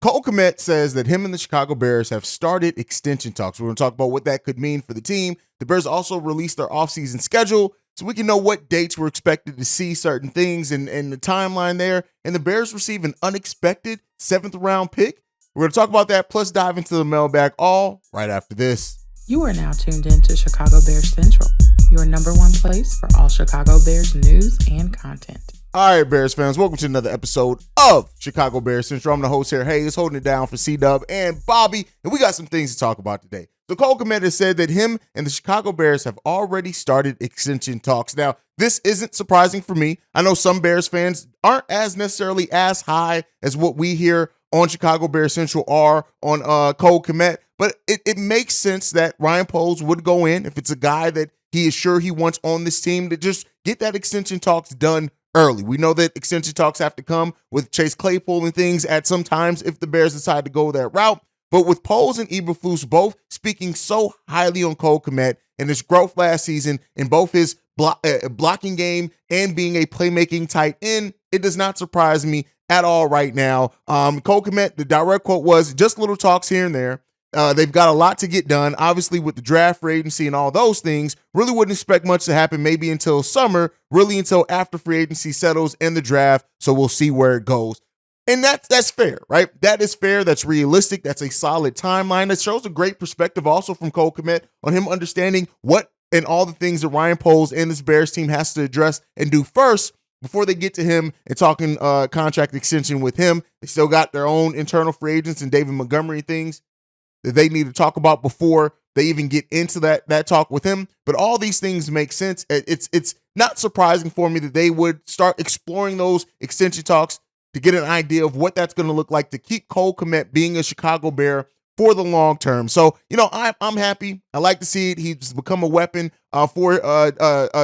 Cole Kmet says that him and the Chicago Bears have started extension talks. We're going to talk about what that could mean for the team. The Bears also released their offseason schedule so we can know what dates we're expected to see certain things and the timeline there. And the Bears receive an unexpected 7th-round pick. We're going to talk about that, plus dive into the mailbag, all right after this. You are now tuned in to Chicago Bears Central, your number one place for all Chicago Bears news and content. All right, Bears fans, welcome to another episode of Chicago Bears Central. I'm the host here, Haize, holding it down for C-Dub and Bobby, and we got some things to talk about today. So Cole Kmet has said that him and the Chicago Bears have already started extension talks. Now, this isn't surprising for me. I know some Bears fans aren't as necessarily as high as what we hear on Chicago Bears Central are on Cole Kmet, but it makes sense that Ryan Poles would go in if it's a guy that he is sure he wants on this team to just get that extension talks done early. We know that extension talks have to come with Chase Claypool and things at some times if the Bears decide to go that route. But with Poles and Eberflus both speaking so highly on Cole Kmet and his growth last season in both his blocking game and being a playmaking tight end, it does not surprise me at all right now. Cole Kmet, the direct quote was, just little talks here and there. They've got a lot to get done, obviously, with the draft, free agency, and all those things. Really wouldn't expect much to happen maybe until summer, really until after free agency settles and the draft, so we'll see where it goes. And that's fair, right? That is fair. That's realistic. That's a solid timeline. That shows a great perspective also from Cole Kmet on him understanding what and all the things that Ryan Poles and this Bears team has to address and do first before they get to him and talking contract extension with him. They still got their own internal free agents and David Montgomery things that they need to talk about before they even get into that talk with him. But all these things make sense. It's not surprising for me that they would start exploring those extension talks to get an idea of what that's going to look like to keep Cole Kmet being a Chicago Bear for the long term. So, I'm happy. I like to see it. He's become a weapon for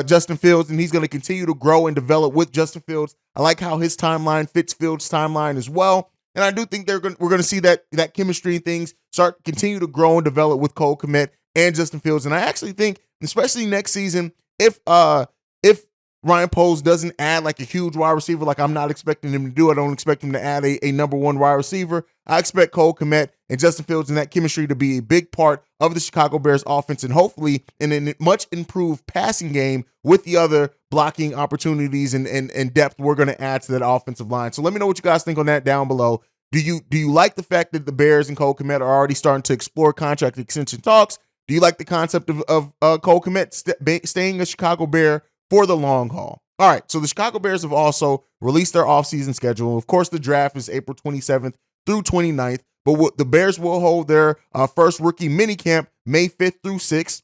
Justin Fields, and he's going to continue to grow and develop with Justin Fields. I like how his timeline fits Fields' timeline as well. And I do think we're going to see that chemistry and things start continue to grow and develop with Cole Kmet and Justin Fields. And I actually think, especially next season, if Ryan Poles doesn't add like a huge wide receiver, like I'm not expecting him to do, I don't expect him to add a number one wide receiver. I expect Cole Kmet and Justin Fields and that chemistry to be a big part of the Chicago Bears offense, and hopefully in a much improved passing game with the other blocking opportunities and depth we're going to add to that offensive line. So let me know what you guys think on that down below. Do you like the fact that the Bears and Cole Kmet are already starting to explore contract extension talks? Do you like the concept of Cole Kmet staying a Chicago Bear for the long haul? All right, so the Chicago Bears have also released their offseason schedule. Of course, the draft is April 27th through 29th, but the Bears will hold their first rookie minicamp May 5th through 6th.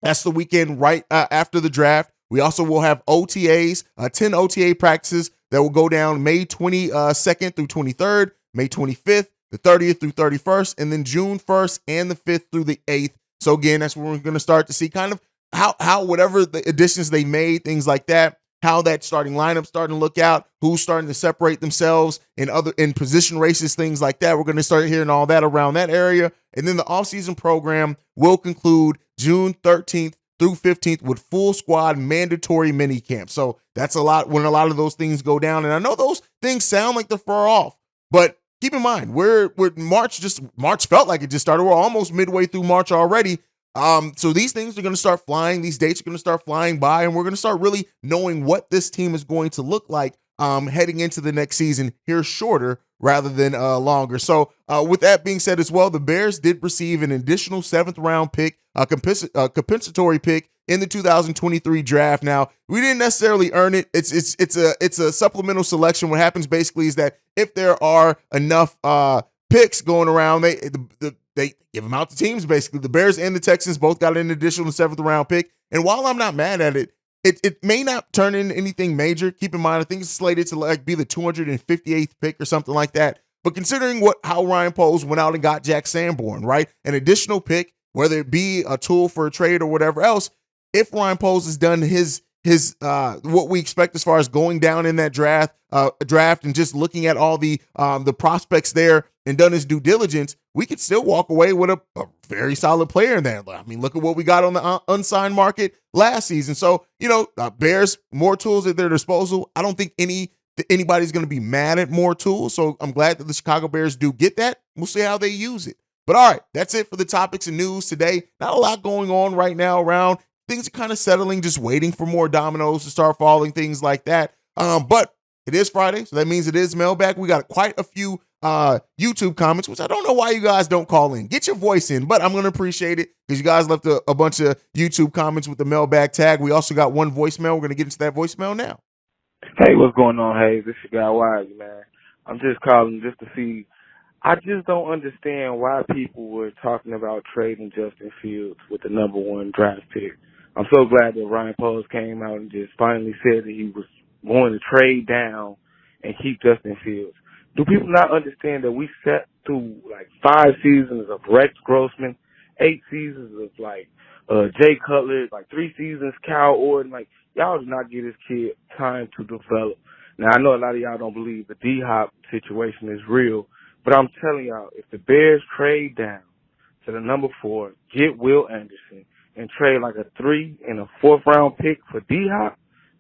That's the weekend right after the draft. We also will have OTAs, 10 OTA practices that will go down May 22nd through 23rd, May 25th, the 30th through 31st, and then June 1st and the 5th through the 8th. So again, that's where we're going to start to see kind of how whatever the additions they made, things like that, how that starting lineup starting to look out, who's starting to separate themselves in position races, things like that. We're going to start hearing all that around that area. And then the offseason program will conclude June 13th through 15th with full squad mandatory mini camp. So that's a lot when a lot of those things go down. And I know those things sound like they're far off, but keep in mind, we're March felt like it just started. We're almost midway through March already. So these things are going to start flying. These dates are going to start flying by, and we're going to start really knowing what this team is going to look like heading into the next season here shorter rather than longer. So with that being said as well, the Bears did receive an additional 7th-round pick, a compensatory pick in the 2023 draft. Now, we didn't necessarily earn it. It's a supplemental selection. What happens basically is that if there are enough picks going around, they give them out to teams, basically. The Bears and the Texans both got an additional 7th-round pick. And while I'm not mad at it, it may not turn into anything major. Keep in mind, I think it's slated to be the 258th pick or something like that. But considering how Ryan Poles went out and got Jack Sanborn, right? An additional pick, whether it be a tool for a trade or whatever else, if Ryan Poles has done his what we expect as far as going down in that draft and just looking at all the prospects there and done his due diligence, we could still walk away with a very solid player in there. I mean, look at what we got on the unsigned market last season. So, Bears, more tools at their disposal. I don't think any anybody's going to be mad at more tools. So I'm glad that the Chicago Bears do get that. We'll see how they use it. But all right, that's it for the topics and news today. Not a lot going on right now around. Things are kind of settling, just waiting for more dominoes to start falling, things like that. But it is Friday, so that means it is Mailbag. We got quite a few YouTube comments, which I don't know why you guys don't call in. Get your voice in, but I'm going to appreciate it because you guys left a bunch of YouTube comments with the Mailbag tag. We also got one voicemail. We're going to get into that voicemail now. Hey, what's going on, Haize? This your guy, Wise, man. I'm just calling just to see. I just don't understand why people were talking about trading Justin Fields with the number 1 draft pick. I'm so glad that Ryan Poles came out and just finally said that he was going to trade down and keep Justin Fields. Do people not understand that we sat through like 5 seasons of Rex Grossman, 8 seasons of like Jay Cutler, like 3 seasons Cal Orton? Like, y'all did not give this kid time to develop. Now, I know a lot of y'all don't believe the D-Hop situation is real, but I'm telling y'all, if the Bears trade down to the number 4, get Will Anderson, and trade like a 3 and a 4th round pick for D-Hop,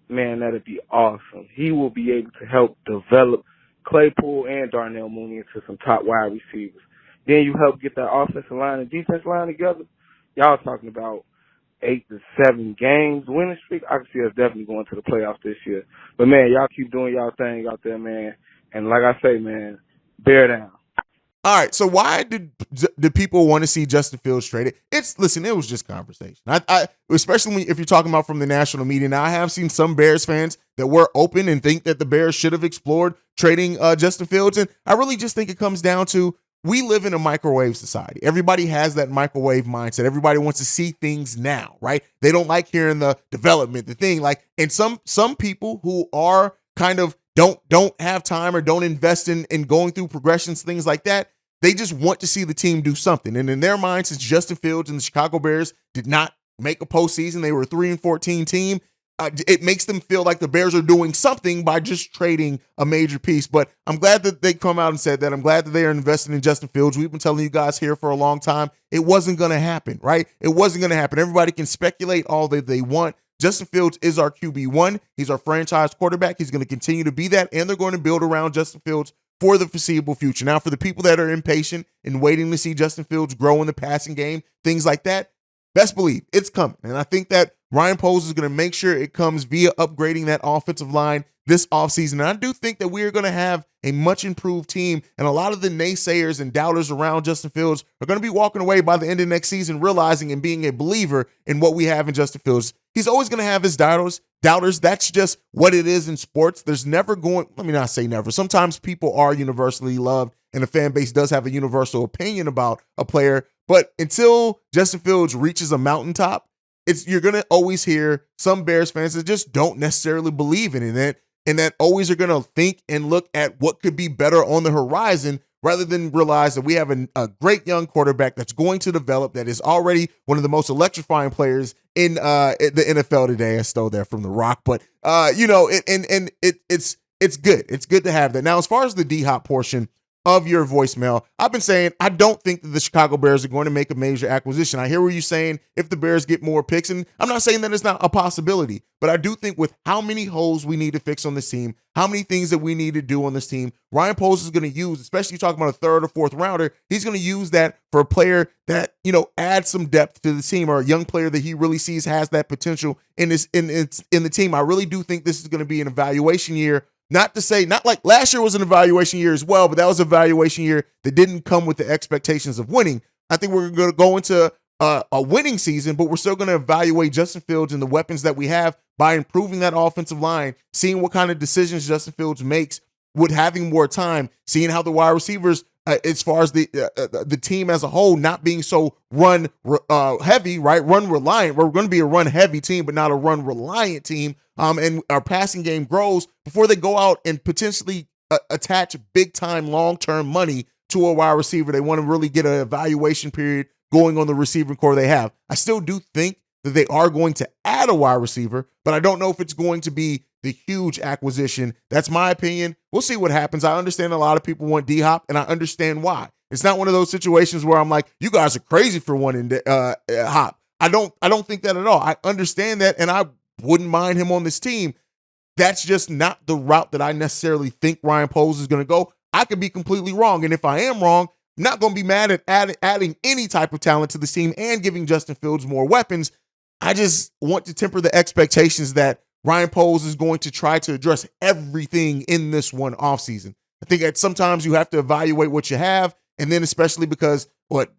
man, that'd be awesome. He will be able to help develop Claypool and Darnell Mooney into some top wide receivers. Then you help get that offensive line and defensive line together. Y'all talking about 8 to 7 games winning streak. I can see us definitely going to the playoffs this year. But, man, y'all keep doing y'all thing out there, man. And like I say, man, bear down. All right, so why did people want to see Justin Fields traded? Listen, it was just conversation. I especially if you're talking about from the national media. Now, I have seen some Bears fans that were open and think that the Bears should have explored trading Justin Fields, and I really just think it comes down to we live in a microwave society. Everybody has that microwave mindset. Everybody wants to see things now, right? They don't like hearing the development, the thing. Like, and some people who are kind of don't have time or don't invest in going through progressions, things like that. They just want to see the team do something. And in their minds, since Justin Fields and the Chicago Bears did not make a postseason, they were a 3-14 team. It makes them feel like the Bears are doing something by just trading a major piece. But I'm glad that they come out and said that. I'm glad that they are investing in Justin Fields. We've been telling you guys here for a long time. It wasn't going to happen, right? It wasn't going to happen. Everybody can speculate all that they want. Justin Fields is our QB1. He's our franchise quarterback. He's going to continue to be that, and they're going to build around Justin Fields for the foreseeable future. Now, for the people that are impatient and waiting to see Justin Fields grow in the passing game, things like that, best believe it's coming. And I think that Ryan Poles is going to make sure it comes via upgrading that offensive line this offseason. And I do think that we are going to have a much improved team, and a lot of the naysayers and doubters around Justin Fields are going to be walking away by the end of next season, realizing and being a believer in what we have in Justin Fields. He's always going to have his doubters. That's just what it is in sports. There's never let me not say never. Sometimes people are universally loved, and the fan base does have a universal opinion about a player. But until Justin Fields reaches a mountaintop, you're going to always hear some Bears fans that just don't necessarily believe in it, and that always are going to think and look at what could be better on the horizon rather than realize that we have a great young quarterback that's going to develop, that is already one of the most electrifying players in the NFL today. I stole that from The Rock, but it's good. It's good to have that. Now, as far as the D-Hop portion of your voicemail, I've been saying I don't think that the Chicago Bears are going to make a major acquisition. I hear what you're saying if the Bears get more picks, and I'm not saying that it's not a possibility, but I do think with how many holes we need to fix on this team, how many things that we need to do on this team, Ryan Poles is going to use, especially talking about a 3rd or 4th rounder, he's going to use that for a player that, adds some depth to the team, or a young player that he really sees has that potential in the team. I really do think this is going to be an evaluation year. Not like last year was an evaluation year as well, but that was an evaluation year that didn't come with the expectations of winning. I think we're going to go into a winning season, but we're still going to evaluate Justin Fields and the weapons that we have by improving that offensive line, seeing what kind of decisions Justin Fields makes with having more time, seeing how the wide receivers, as far as the team as a whole, not being so run heavy, right? Run reliant. We're going to be a run heavy team, but not a run reliant team. And our passing game grows before they go out and potentially attach big time, long-term money to a wide receiver. They want to really get an evaluation period going on the receiving core they have. I still do think that they are going to add a wide receiver, but I don't know if it's going to be the huge acquisition. That's my opinion. We'll see what happens. I understand a lot of people want D-Hop, and I understand why. It's not one of those situations where I'm like, you guys are crazy for wanting Hop. I don't think that at all. I understand that, and I wouldn't mind him on this team. that's just not the route that I necessarily think Ryan Poles is going to go. I could be completely wrong. And if I am wrong, I'm not going to be mad at adding any type of talent to the team and giving Justin Fields more weapons. I just want to temper the expectations that Ryan Poles is going to try to address everything in this one offseason. I think that sometimes you have to evaluate what you have, and then especially because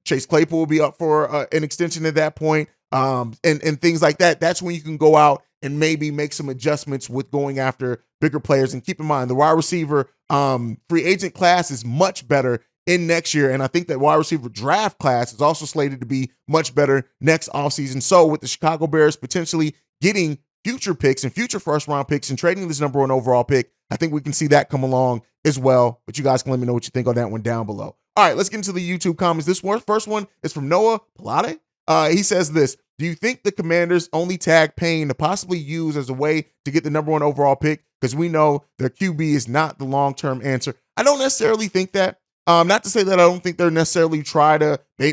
Chase Claypool will be up for an extension at that point, and things like that. That's when you can go out and maybe make some adjustments with going after bigger players. And keep in mind, the wide receiver free agent class is much better in next year, and I think that wide receiver draft class is also slated to be much better next offseason. So with the Chicago Bears potentially getting future picks and future first-round picks and trading this number 1 overall pick, I think we can see that come along as well. But you guys can let me know what you think on that one down below. All right, let's get into the YouTube comments. This first one is from Noah Pilate. He says this: do you think the Commanders only tag Payne to possibly use as a way to get the number 1 overall pick? Because we know their QB is not the long-term answer. I don't necessarily think that. Not to say that I don't think they're necessarily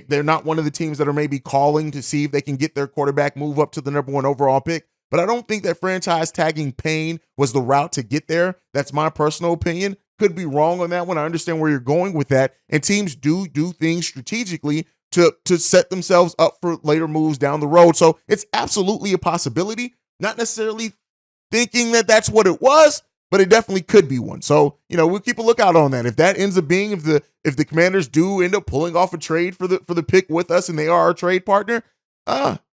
they're not one of the teams that are maybe calling to see if they can get their quarterback move up to the number 1 overall pick. But I don't think that franchise tagging Payne was the route to get there. That's my personal opinion. Could be wrong on that one. I understand where you're going with that. And teams do things strategically to set themselves up for later moves down the road. So it's absolutely a possibility. Not necessarily thinking that that's what it was, but it definitely could be one. So, we'll keep a lookout on that. If that ends up being, if the Commanders do end up pulling off a trade for the pick with us and they are our trade partner,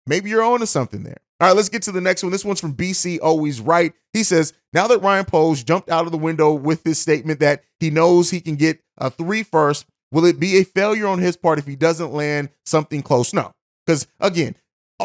maybe you're on to something there. All right, let's get to the next one. This one's from BC Always Right. He says, now that Ryan Poles jumped out of the window with his statement that he knows he can get a 3 first, will it be a failure on his part if he doesn't land something close? No, because again,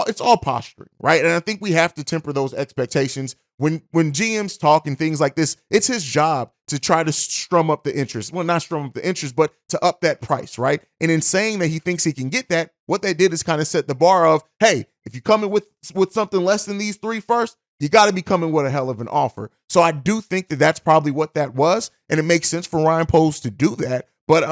it's all posturing, right? And I think we have to temper those expectations. When GMs talk and things like this, it's his job to try to strum up the interest. Well, not strum up the interest, but to up that price, right? And in saying that he thinks he can get that, what they did is kind of set the bar of, hey, if you come in with something less than these 3 first, you got to be coming with a hell of an offer. So I do think that that's probably what that was, and it makes sense for Ryan Poles to do that. But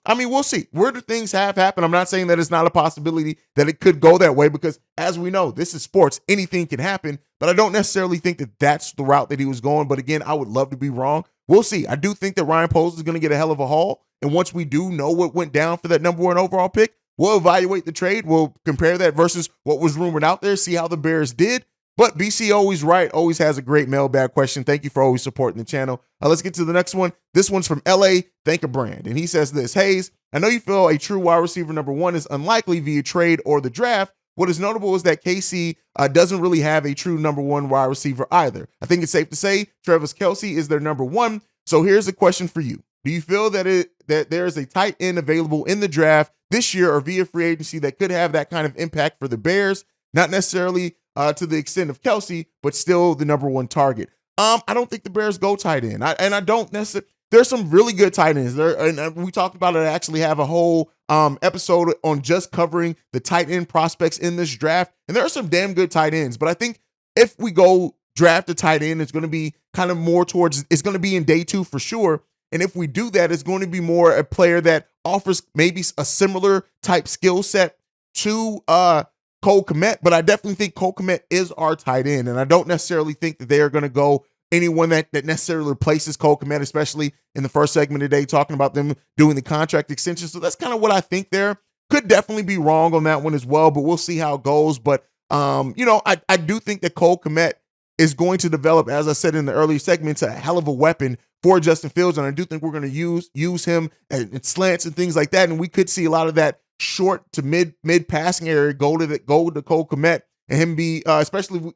we'll see. Where do things have happened? I'm not saying that it's not a possibility that it could go that way, because as we know, this is sports. Anything can happen. But I don't necessarily think that that's the route that he was going. But again, I would love to be wrong. We'll see. I do think that Ryan Poles is going to get a hell of a haul. And once we do know what went down for that number 1 overall pick, we'll evaluate the trade. We'll compare that versus what was rumored out there, see how the Bears did. But BC Always Right always has a great mailbag question. Thank you for always supporting the channel. Let's get to the next one. This one's from LA Thank a Brand. And he says this: Haize, I know you feel a true wide receiver number 1 is unlikely via trade or the draft. What is notable is that KC doesn't really have a true number 1 wide receiver either. I think it's safe to say Travis Kelce is their number 1. So here's a question for you. Do you feel that there is a tight end available in the draft this year or via free agency that could have that kind of impact for the Bears? Not necessarily to the extent of Kelce, but still the number 1 target. I don't think the Bears go tight end. I don't necessarily. There's some really good tight ends there, and we talked about it. I actually have a whole episode on just covering the tight end prospects in this draft, and there are some damn good tight ends. But I think if we go draft a tight end, it's going to be kind of more towards. It's going to be in day 2 for sure. And if we do that, it's going to be more a player that offers maybe a similar type skill set to Cole Kmet, but I definitely think Cole Kmet is our tight end, and I don't necessarily think that they are going to go anyone that necessarily replaces Cole Kmet, especially in the first segment today, talking about them doing the contract extension. So that's kind of what I think there. Could definitely be wrong on that one as well, but we'll see how it goes. But, I do think that Cole Kmet is going to develop, as I said in the earlier segments, a hell of a weapon for Justin Fields, and I do think we're going to use him at slants and things like that, and we could see a lot of that short to mid passing area go to Cole Kmet, and him be especially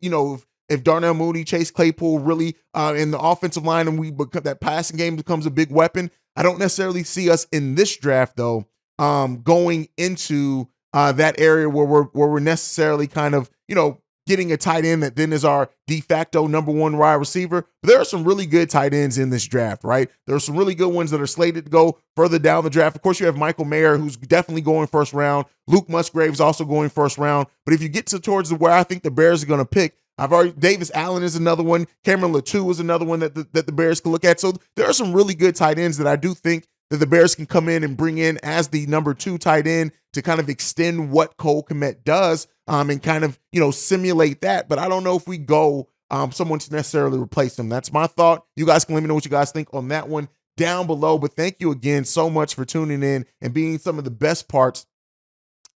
if Darnell Mooney, Chase Claypool really in the offensive line, and that passing game becomes a big weapon. I don't necessarily see us in this draft though going into that area where we're necessarily kind of getting a tight end that then is our de facto number 1 wide receiver. But there are some really good tight ends in this draft, right? There are some really good ones that are slated to go further down the draft. Of course, you have Michael Mayer, who's definitely going first round. Luke Musgrave's also going first round. But if you get towards where I think the Bears are going to pick, Davis Allen is another one. Cameron Latou is another one that the Bears can look at. So there are some really good tight ends that I do think that the Bears can come in and bring in as the number 2 tight end to kind of extend what Cole Kmet does and kind of, simulate that. But I don't know if we go someone to necessarily replace him. That's my thought. You guys can let me know what you guys think on that one down below. But thank you again so much for tuning in and being some of the best parts,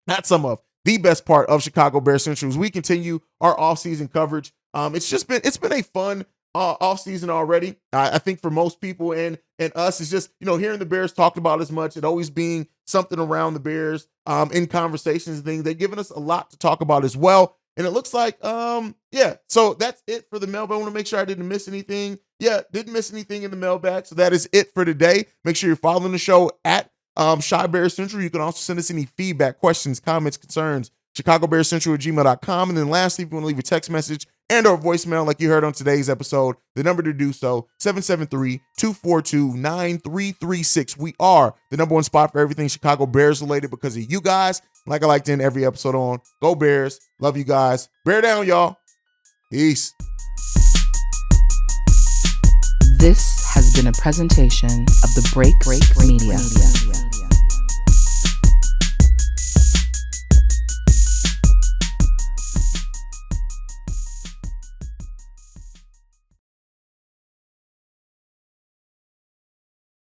not some of the best part of Chicago Bears Central as we continue our off-season coverage. It's been a fun off-season already. I think for most people and us, it's just, hearing the Bears talked about as much, it always being something around the Bears in conversations and things. They've given us a lot to talk about as well. And it looks like, so that's it for the mailbag. I want to make sure I didn't miss anything. Yeah, didn't miss anything in the mailbag. So that is it for today. Make sure you're following the show at Chi Bears Central. You can also send us any feedback, questions, comments, concerns, ChicagoBearsCentral@gmail.com. And then lastly, if you want to leave a text message and or voicemail like you heard on today's episode, the number to do so, 773-242-9336. We are the number one spot for everything Chicago Bears related because of you guys. Like I like to end every episode on, go Bears. Love you guys. Bear down, y'all. Peace. This has been a presentation of the Break Media.